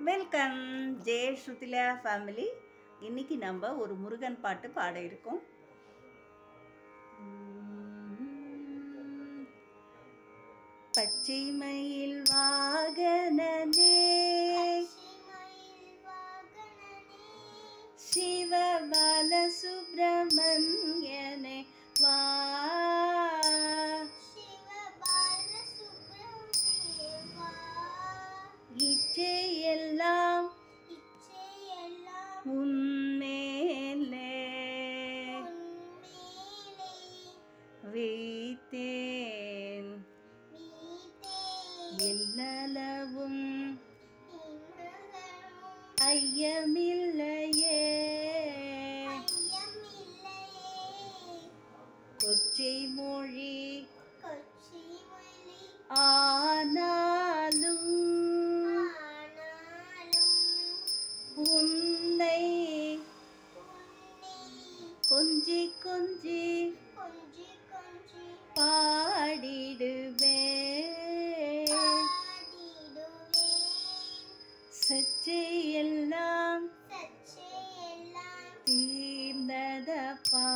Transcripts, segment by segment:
Welcome J ஸ்ருதிலா family. இன்னைக்கு நம்ம ஒரு முருகன் பாட்டு பாட இருக்கோம். பச்சை மயில் வாகனனே சிவபால சுப்பிரமணியனே வா, இச்சையெல்லாம் உன்மேலே வைத்தேன், எல்லளவும் ஐயமில்லையே. கொச்சை மொழி ஆனாலும் உன்னை கொஞ்சி கொஞ்சி பாடிடுவேன். சச்சையெல்லாம் தீர்ந்ததப்பா,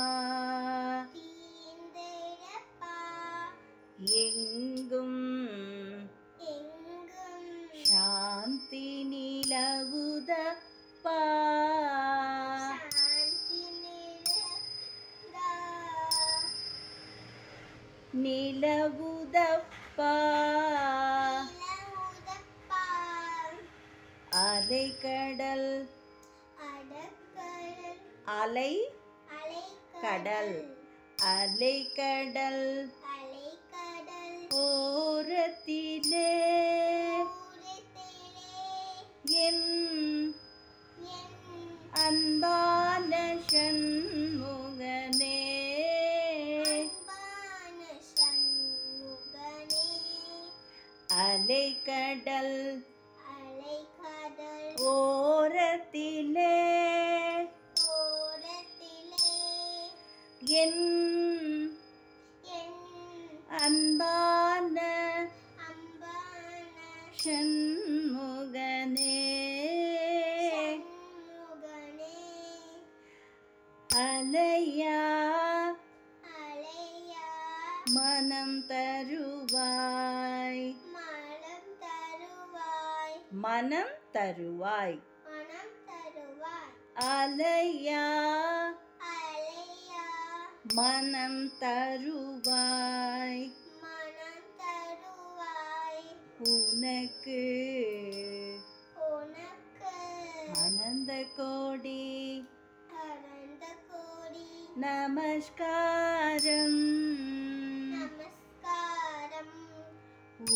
எங்கும் சாந்தி நிலவுதப்பா, நிலவுதப்பா. அலை கடல் அலை கடல் அலை கடல் ஓரத்திலே என் அன்பான சண்முகனே, அலை கடல் ஓரத்திலே என் அன்பான சண்முகனே, அலையா மனம் தருவாய், மனம் தருவாய். அலையா மனம் தருவாய், உனக்கு அனந்த கோடி நமஸ்காரம்,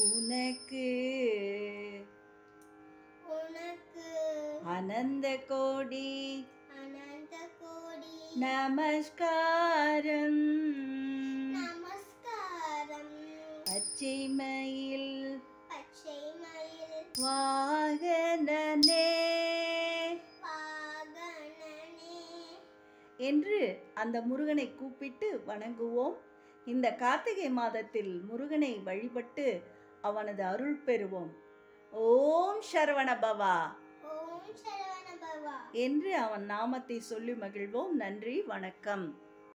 உனக்கு அனந்த கோடி நமஸ்காரம். பச்சை மயில் வாகனனே என்று அந்த முருகனை கூப்பிட்டு வணங்குவோம். இந்த கார்த்திகை மாதத்தில் முருகனை வழிபட்டு அவனது அருள் பெறுவோம். ஓம் சரவண பவா என்று அவன் நாமத்தை சொல்லி மகிழ்வோம். நன்றி, வணக்கம்.